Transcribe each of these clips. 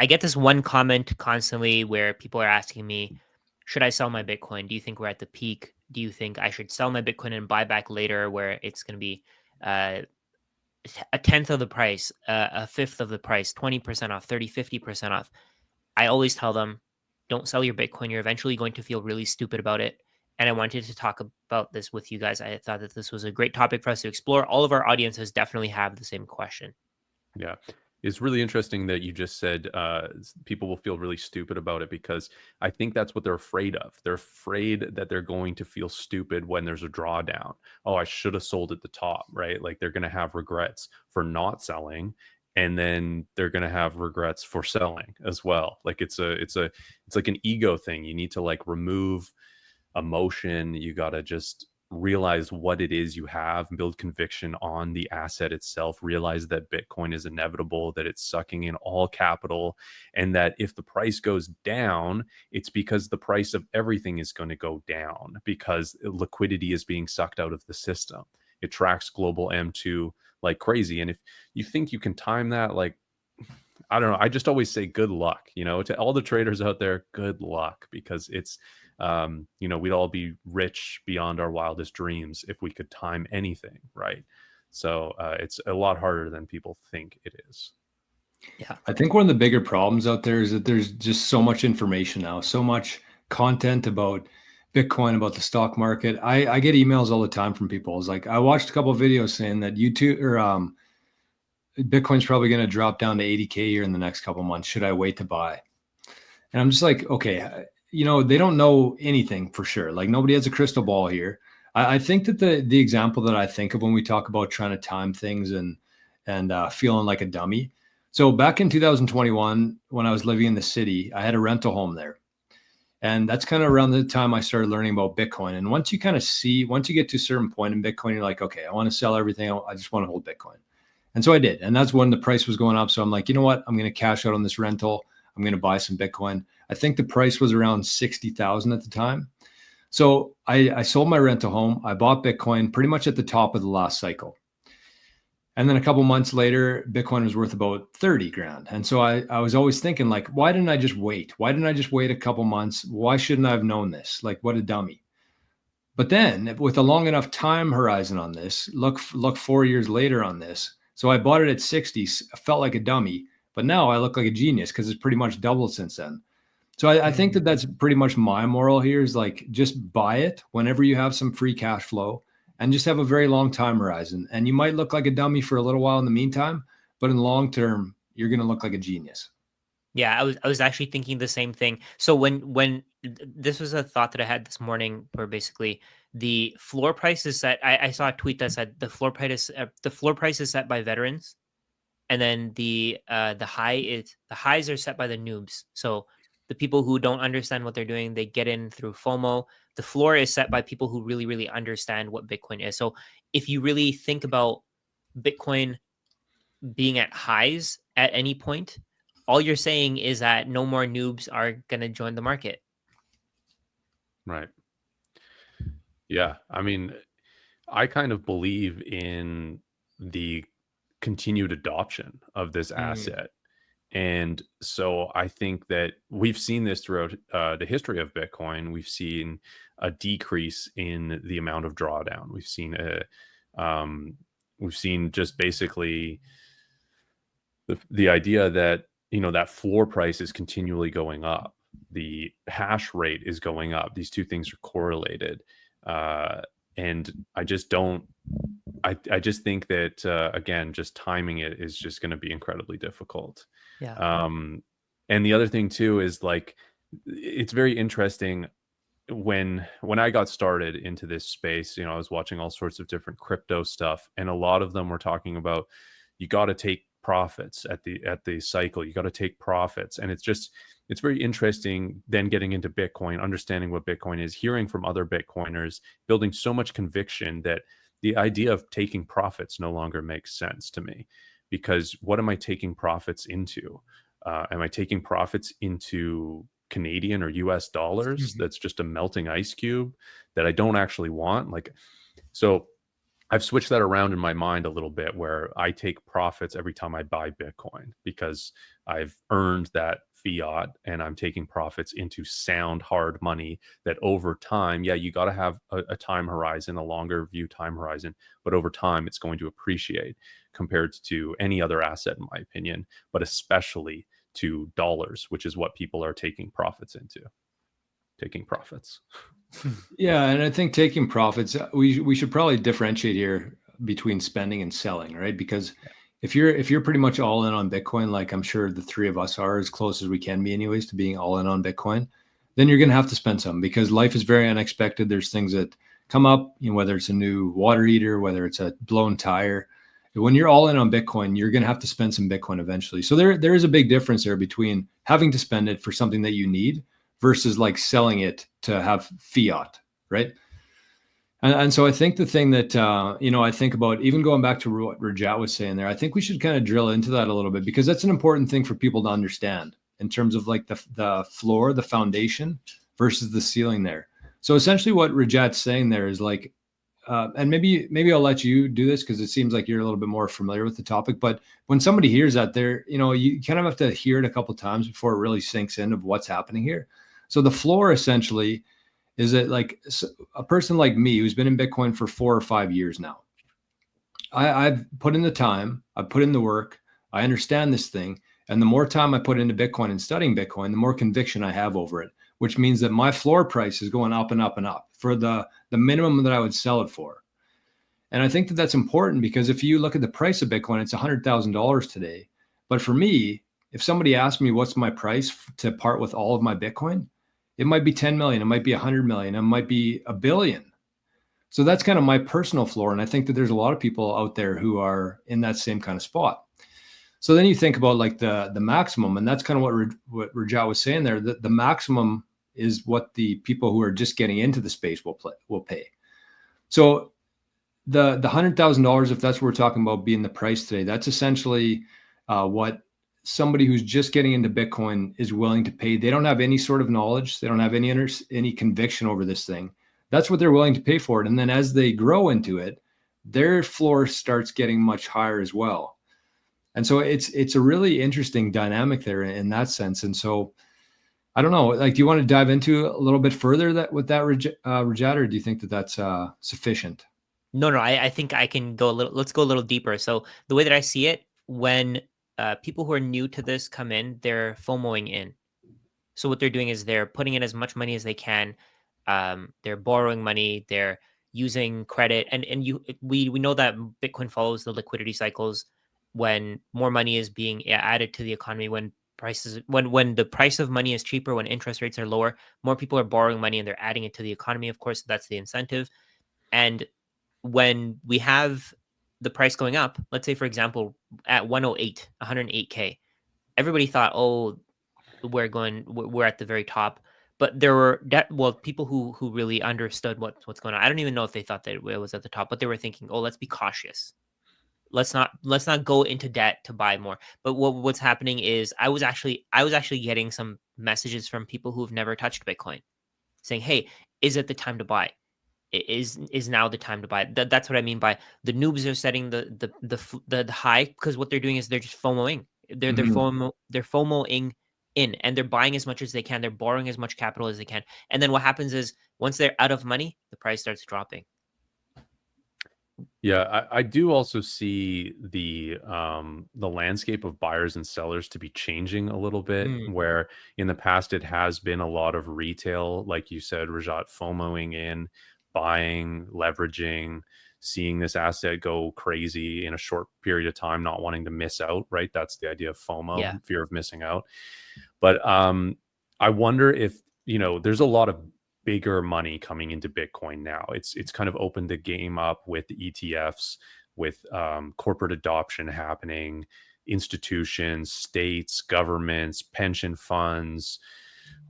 I get this one comment constantly where people are asking me, should I sell my Bitcoin? Do you think we're at the peak? Do you think I should sell my Bitcoin and buy back later where it's going to be uh, a tenth of the price, a fifth of the price, 20% off, 30, 50% off? I always tell them, don't sell your Bitcoin. You're eventually going to feel really stupid about it. And I wanted to talk about this with you guys. I thought that this was a great topic for us to explore. All of our audiences definitely have the same question. Yeah. It's really interesting that you just said people will feel really stupid about it, because I think that's what they're afraid of. They're afraid that they're going to feel stupid when there's a drawdown. Oh, I should have sold at the top, right? Like they're going to have regrets for not selling, and then they're going to have regrets for selling as well. Like it's like an ego thing. You need to like remove emotion. You got to just realize what it is you have, build conviction on the asset itself, realize that Bitcoin is inevitable, that it's sucking in all capital, and that if the price goes down, it's because the price of everything is going to go down because liquidity is being sucked out of the system. It tracks global M2 like crazy. And if you think you can time that, like, I don't know. I just always say good luck, to all the traders out there, good luck, because it's, we'd all be rich beyond our wildest dreams if we could time anything, right? So it's a lot harder than people think it is. Yeah. I think one of the bigger problems out there is that there's just so much information now, so much content about Bitcoin, about the stock market. I get emails all the time from people. It's like, I watched a couple of videos saying that YouTube or Bitcoin's probably going to drop down to 80K here in the next couple of months. Should I wait to buy? And I'm just like, okay, they don't know anything for sure. Like nobody has a crystal ball here. I think that the example that I think of when we talk about trying to time things and feeling like a dummy. So back in 2021, when I was living in the city, I had a rental home there. And that's kind of around the time I started learning about Bitcoin. And once you get to a certain point in Bitcoin, you're like, okay, I want to sell everything. I just want to hold Bitcoin. And so I did. And that's when the price was going up. So I'm like, you know what? I'm going to cash out on this rental. I'm going to buy some Bitcoin. I think the price was around 60,000 at the time. So I sold my rental home. I bought Bitcoin pretty much at the top of the last cycle. And then a couple months later, Bitcoin was worth about 30 grand. And so I was always thinking, like, why didn't I just wait? Why didn't I just wait a couple months? Why shouldn't I have known this? Like, what a dummy. But then with a long enough time horizon on this, look 4 years later on this. So I bought it at 60, I felt like a dummy, but now I look like a genius because it's pretty much doubled since then. So I think that that's pretty much my moral here is like, just buy it whenever you have some free cash flow and just have a very long time horizon. And you might look like a dummy for a little while in the meantime, but in the long term, you're going to look like a genius. Yeah, I was actually thinking the same thing. So this was a thought that I had this morning, where basically the floor price is set. I saw a tweet that said the floor price is set by veterans, and then the highs are set by the noobs. So the people who don't understand what they're doing, they get in through FOMO. The floor is set by people who really, really understand what Bitcoin is. So if you really think about Bitcoin being at highs at any point, all you're saying is that no more noobs are going to join the market. Right. Yeah. I mean, I kind of believe in the continued adoption of this asset. And so I think that we've seen this throughout the history of Bitcoin. We've seen a decrease in the amount of drawdown. We've seen just basically the idea that, that floor price is continually going up. The hash rate is going up. These two things are correlated. And I just don't, I just think that, again, just timing it is just going to be incredibly difficult. Yeah. And the other thing too is like, it's very interesting when I got started into this space, I was watching all sorts of different crypto stuff, and a lot of them were talking about, you got to take profits at the cycle. You got to take profits. And it's very interesting then getting into Bitcoin, understanding what Bitcoin is, hearing from other Bitcoiners, building so much conviction that the idea of taking profits no longer makes sense to me. Because what am I taking profits into? Am I taking profits into Canadian or US dollars? That's just a melting ice cube that I don't actually want. Like, so I've switched that around in my mind a little bit where I take profits every time I buy Bitcoin because I've earned that fiat and I'm taking profits into sound hard money that over time, yeah, you got to have a time horizon, a longer view time horizon, but over time it's going to appreciate compared to any other asset, in my opinion, but especially to dollars, which is what people are taking profits into, taking profits. Yeah, and I think taking profits, we should probably differentiate here between spending and selling, right? Because if you're pretty much all in on Bitcoin, like I'm sure the three of us are, as close as we can be anyways to being all in on Bitcoin, then you're gonna have to spend some because life is very unexpected. There's things that come up, whether it's a new water heater, whether it's a blown tire. When you're all in on Bitcoin, you're gonna have to spend some Bitcoin eventually. So there is a big difference there between having to spend it for something that you need versus like selling it to have fiat, right? And so I think the thing that I think about, even going back to what Rajat was saying there, I think we should kind of drill into that a little bit because that's an important thing for people to understand in terms of like the floor, the foundation versus the ceiling there. So essentially, what Rajat's saying there is like, and maybe I'll let you do this because it seems like you're a little bit more familiar with the topic. But when somebody hears that, there, you kind of have to hear it a couple of times before it really sinks in of what's happening here. So the floor essentially is that like a person like me who's been in Bitcoin for 4 or 5 years now. I've put in the time, I've put in the work, I understand this thing. And the more time I put into Bitcoin and studying Bitcoin, the more conviction I have over it, which means that my floor price is going up and up and up for the minimum that I would sell it for. And I think that that's important because if you look at the price of Bitcoin, it's $100,000 today. But for me, if somebody asked me what's my price to part with all of my Bitcoin, it might be 10 million, it might be 100 million, it might be a billion. So that's kind of my personal floor. And I think that there's a lot of people out there who are in that same kind of spot. So then you think about like the maximum, and that's kind of what Rajat was saying there. The maximum is what the people who are just getting into the space will pay. So the $100,000, if that's what we're talking about being the price today, that's essentially what somebody who's just getting into Bitcoin is willing to pay. They don't have any sort of knowledge. They don't have any conviction over this thing. That's what they're willing to pay for it. And then as they grow into it, their floor starts getting much higher as well. And so it's a really interesting dynamic there in that sense. And so I don't know, like, do you want to dive into a little bit further with that, Rajat, or do you think that that's sufficient? No, no, I think I can go a little. Let's go a little deeper. So the way that I see it, when people who are new to this come in, they're FOMOing in. So what they're doing is they're putting in as much money as they can. They're borrowing money. They're using credit, and we know that Bitcoin follows the liquidity cycles. When more money is being added to the economy, when the price of money is cheaper, when interest rates are lower, more people are borrowing money and they're adding it to the economy. Of course, that's the incentive. And when we have the price going up, let's say for example at 108, 108K, everybody thought, oh, we're at the very top. But there were people who really understood what's going on. I don't even know if they thought that it was at the top, but they were thinking, oh, let's be cautious. Let's not go into debt to buy more. But what's happening is I was actually getting some messages from people who've never touched Bitcoin saying, hey, is it the time to buy? Is now the time to buy. That's what I mean by the noobs are setting the high, because what they're doing is they're just FOMOing. Mhm. They're FOMOing in, and they're buying as much as they can. They're borrowing as much capital as they can, and then what happens is once they're out of money, the price starts dropping. Yeah, I do also see the landscape of buyers and sellers to be changing a little bit, Mm, where in the past it has been a lot of retail, like you said, Rajat, FOMOing in, buying, leveraging, seeing this asset go crazy in a short period of time, not wanting to miss out, right? That's the idea of yeah. FOMO, fear of missing out. But I wonder if, there's a lot of bigger money coming into Bitcoin now. It's kind of opened the game up with the ETFs, with corporate adoption happening, institutions, states, governments, pension funds,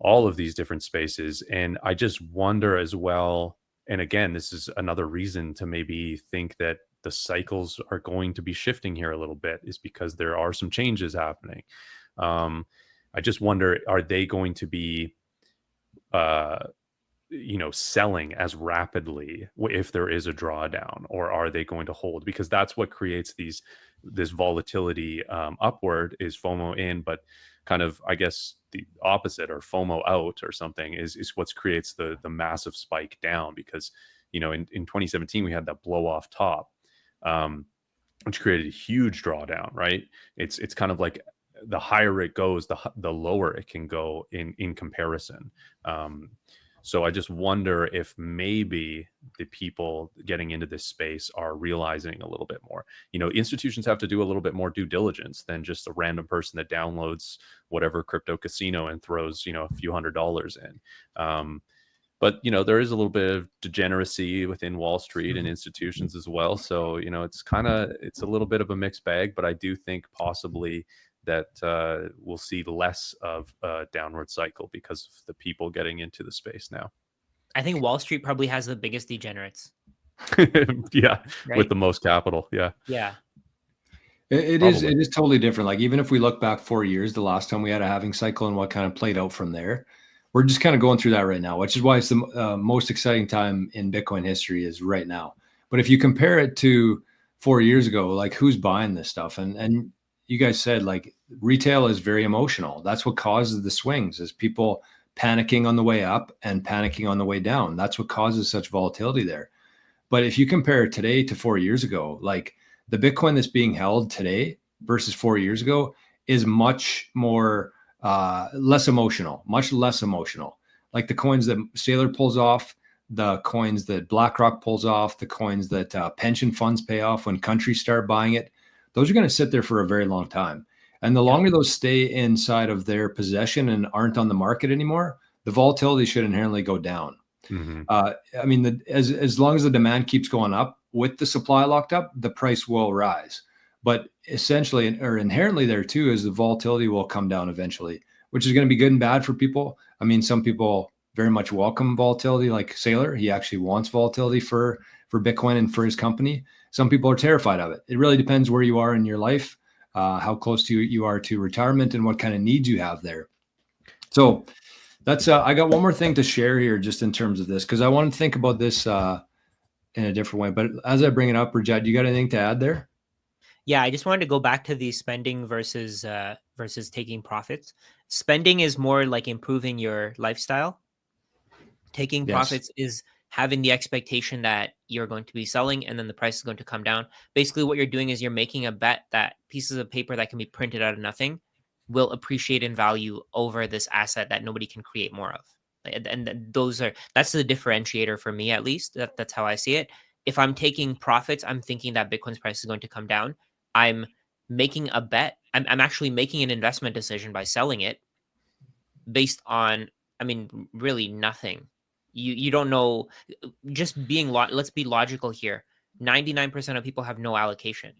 all of these different spaces. And I just wonder as well. And again, this is another reason to maybe think that the cycles are going to be shifting here a little bit, is because there are some changes happening. Um, I just wonder, are they going to be uh, selling as rapidly if there is a drawdown, or are they going to hold? Because that's what creates this volatility upward, is FOMO in, but kind of, I guess, the opposite, or FOMO out or something, is what creates the massive spike down. Because in 2017 we had that blow off top, um, which created a huge drawdown, right? It's kind of like, the higher it goes, the lower it can go in comparison. Um, so I just wonder if maybe the people getting into this space are realizing a little bit more. Institutions have to do a little bit more due diligence than just a random person that downloads whatever crypto casino and throws a few $100s in. But there is a little bit of degeneracy within Wall Street and institutions as well. So it's a little bit of a mixed bag. But I do think possibly that we'll see less of a downward cycle because of the people getting into the space now. I think Wall Street probably has the biggest degenerates, Yeah, with right? the most capital. Yeah, Yeah. It is probably. it is totally different. Like, even if we look back 4 years, the last time we had a halving cycle and what kind of played out from there, we're just kind of going through that right now, which is why it's the most exciting time in Bitcoin history is right now. But if you compare it to 4 years ago, like, who's buying this stuff? And you guys said, like, retail is very emotional. That's what causes the swings, is people panicking on the way up and panicking on the way down. That's what causes such volatility there. But if you compare today to 4 years ago, like, the Bitcoin that's being held today versus 4 years ago is much more less emotional, much less emotional. Like, the coins that Sailor pulls off, the coins that BlackRock pulls off, the coins that pension funds pay off when countries start buying it, those are going to sit there for a very long time. And the Yeah. longer those stay inside of their possession and aren't on the market anymore, the volatility should inherently go down. Hmm. I mean, as long as the demand keeps going up with the supply locked up, the price will rise. But essentially, or inherently there too, is the volatility will come down eventually, which is going to be good and bad for people. I mean, some people very much welcome volatility, like Sailor. He actually wants volatility for Bitcoin and for his company. Some people are terrified of it. It really depends where you are in your life, how close to you are to retirement, and what kind of needs you have there. So that's I got one more thing to share here, just in terms of this, because I want to think about this in a different way. But as I bring it up, Rajat, you got anything to add there? Yeah, I just wanted to go back to the spending versus taking profits. Spending is more like improving your lifestyle. Taking Yes. profits is having the expectation that you're going to be selling and then the price is going to come down. Basically, what you're doing is you're making a bet that pieces of paper that can be printed out of nothing will appreciate in value over this asset that nobody can create more of. That's the differentiator for me, at least. That's how I see it. If I'm taking profits, I'm thinking that Bitcoin's price is going to come down. I'm making a bet. I'm actually making an investment decision by selling it based on, I mean, really nothing. You don't know. Just being let's be logical here. 99% of people have no allocation.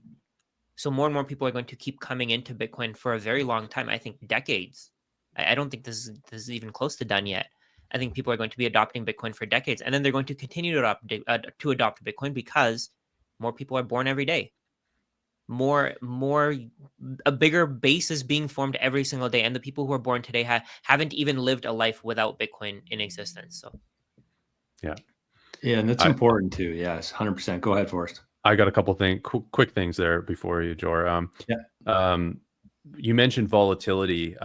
So more and more people are going to keep coming into Bitcoin for a very long time. I think decades. I don't think this is even close to done yet. I think people are going to be adopting Bitcoin for decades, and then they're going to continue to adopt Bitcoin because more people are born every day. More A bigger base is being formed every single day, and the people who are born today haven't even lived a life without Bitcoin in existence. So Yeah. Yeah, and that's I, important too. Yes, 100%. Go ahead, Forrest. I got a couple quick things there before you, Jor. Yeah. Um, you mentioned volatility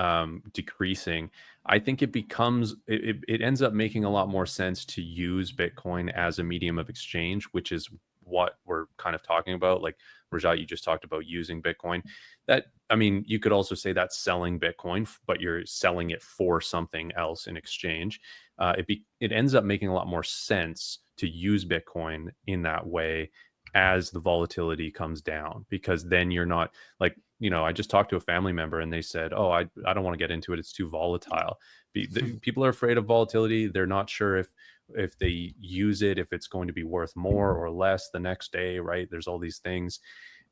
decreasing. I think it ends up making a lot more sense to use Bitcoin as a medium of exchange, which is what we're kind of talking about. Like, Rajat, you just talked about using Bitcoin. I mean, you could also say that's selling Bitcoin, but you're selling it for something else in exchange. It ends up making a lot more sense to use Bitcoin in that way as the volatility comes down, because then you're not like, I just talked to a family member and they said, oh, I don't want to get into it, it's too volatile. People are afraid of volatility. They're not sure if they use it, if it's going to be worth more or less the next day, right? There's all these things.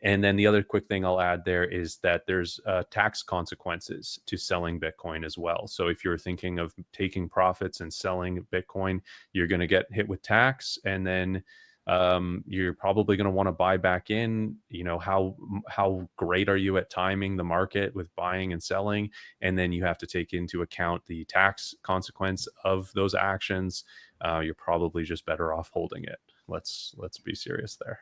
And then the other quick thing I'll add there is that there's tax consequences to selling Bitcoin as well. So if you're thinking of taking profits and selling Bitcoin, you're going to get hit with tax. And then you're probably going to want to buy back in. How great are you at timing the market with buying and selling? And then you have to take into account the tax consequence of those actions. You're probably just better off holding it. Let's be serious there.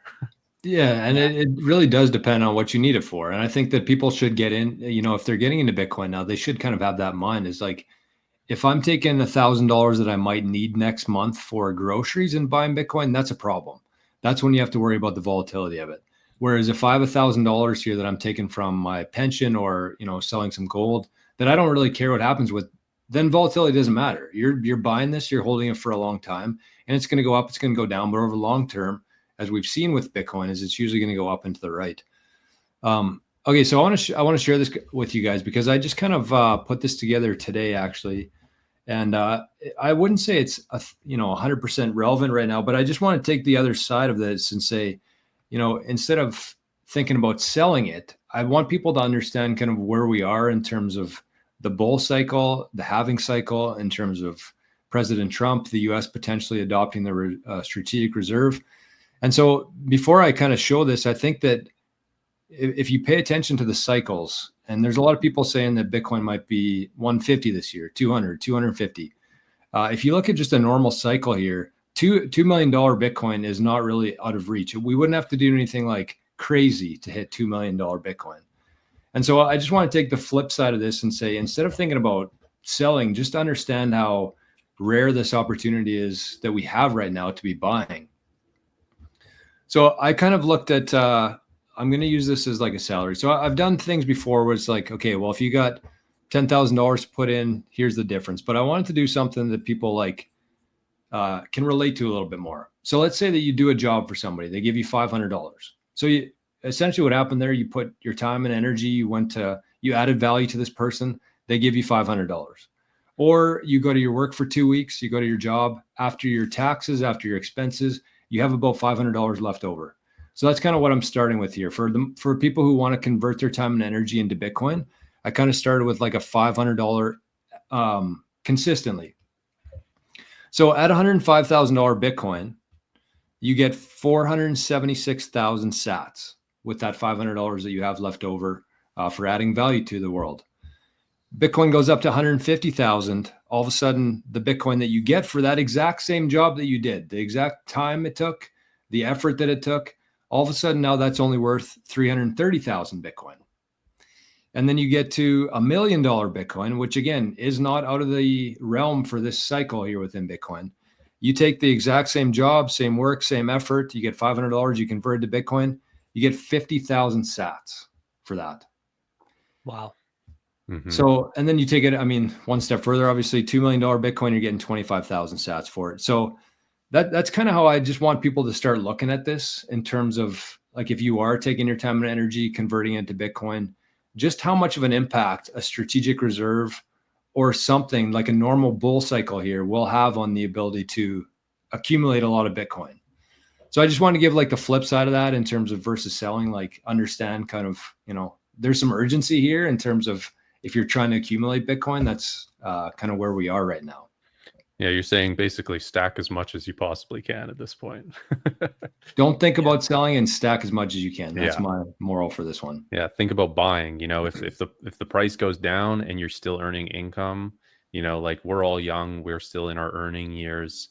Yeah, and it really does depend on what you need it for. And I think that people should get in, if they're getting into Bitcoin now, they should kind of have that in mind. Is like, if I'm taking $1,000 that I might need next month for groceries and buying Bitcoin, that's a problem. That's when you have to worry about the volatility of it. Whereas if I have $1,000 here that I'm taking from my pension or, selling some gold, that I don't really care what happens with, then volatility doesn't matter. You're buying this, you're holding it for a long time, and it's going to go up, it's going to go down, but over long term, as we've seen with Bitcoin, is it's usually going to go up and to the right. Okay, so I want to share this with you guys because I just kind of put this together today, actually, and I wouldn't say it's 100% relevant right now, but I just want to take the other side of this and say, instead of thinking about selling it, I want people to understand kind of where we are in terms of the bull cycle, the halving cycle, in terms of President Trump, the U.S. potentially adopting the strategic reserve. And so before I kind of show this, I think that if you pay attention to the cycles, and there's a lot of people saying that Bitcoin might be 150 this year, 200, 250. If you look at just a normal cycle here, $2 million Bitcoin is not really out of reach. We wouldn't have to do anything like crazy to hit $2 million Bitcoin. And so I just want to take the flip side of this and say, instead of thinking about selling, just understand how rare this opportunity is that we have right now to be buying. So I kind of looked at, I'm going to use this as like a salary. So I've done things before where it's like, okay, well, if you got $10,000 to put in, here's the difference. But I wanted to do something that people like can relate to a little bit more. So let's say that you do a job for somebody, they give you $500. So essentially what happened there, you put your time and energy, you added value to this person, they give you $500. Or you go to your work for 2 weeks, you go to your job, after your taxes, after your expenses, you have about $500 left over. So that's kind of what I'm starting with here. For people who want to convert their time and energy into Bitcoin, I kind of started with like a $500 consistently. So at $105,000 Bitcoin, you get 476,000 sats with that $500 that you have left over for adding value to the world. Bitcoin goes up to 150,000. All of a sudden, the Bitcoin that you get for that exact same job that you did, the exact time it took, the effort that it took, all of a sudden now that's only worth 330,000 Bitcoin. And then you get to $1 million Bitcoin, which again is not out of the realm for this cycle here within Bitcoin. You take the exact same job, same work, same effort, you get $500, you convert it to Bitcoin, you get 50,000 sats for that. Wow. Mm-hmm. So, and then you take it, one step further, obviously $2 million Bitcoin, you're getting 25,000 sats for it. So that's kind of how I just want people to start looking at this in terms of like, if you are taking your time and energy, converting it to Bitcoin, just how much of an impact a strategic reserve or something like a normal bull cycle here will have on the ability to accumulate a lot of Bitcoin. So I just want to give like the flip side of that in terms of versus selling, like understand kind of, there's some urgency here in terms of if you're trying to accumulate Bitcoin, that's kind of where we are right now. Yeah, you're saying basically stack as much as you possibly can at this point. Don't think about selling and stack as much as you can. That's Yeah. my moral for this one. Yeah, think about buying. If the price goes down and you're still earning income, like we're all young, we're still in our earning years.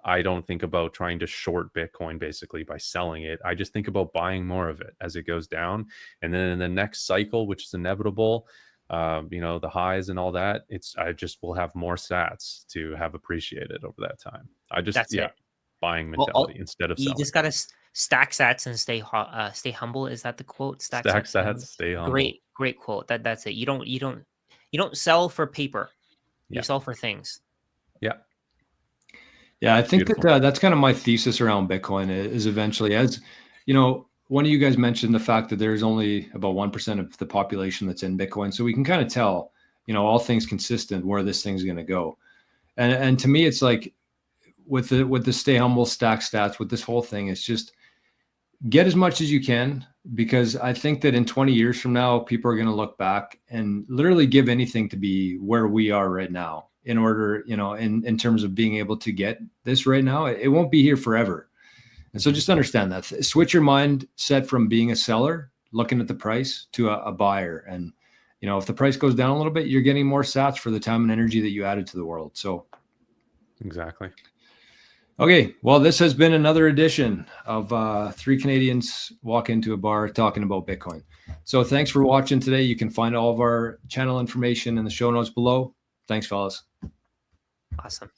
I don't think about trying to short Bitcoin basically by selling it. I just think about buying more of it as it goes down. And then in the next cycle, which is inevitable, the highs and all that, I just will have more sats to have appreciated over that time. That's it. Buying mentality instead of you selling. just gotta stack sats and stay humble. Is that the quote? Stack sats, stay humble. Great quote. That's it. You don't sell for paper. You sell for things. Yeah. Yeah, I think that that's kind of my thesis around Bitcoin is eventually, as one of you guys mentioned the fact that there's only about 1% of the population that's in Bitcoin. So we can kind of tell, all things consistent, where this thing's going to go. And to me, it's like with the stay humble, stack stats, with this whole thing, it's just get as much as you can, because I think that in 20 years from now, people are going to look back and literally give anything to be where we are right now in order, in terms of being able to get this right now. It won't be here forever. And so just understand that. Switch your mindset from being a seller, looking at the price, to a buyer. And, you know, if the price goes down a little bit, you're getting more sats for the time and energy that you added to the world. So Exactly. okay, well, this has been another edition of Three Canadians Walk Into a Bar talking about Bitcoin. So thanks for watching today. You can find all of our channel information in the show notes below. Thanks, fellas. Awesome.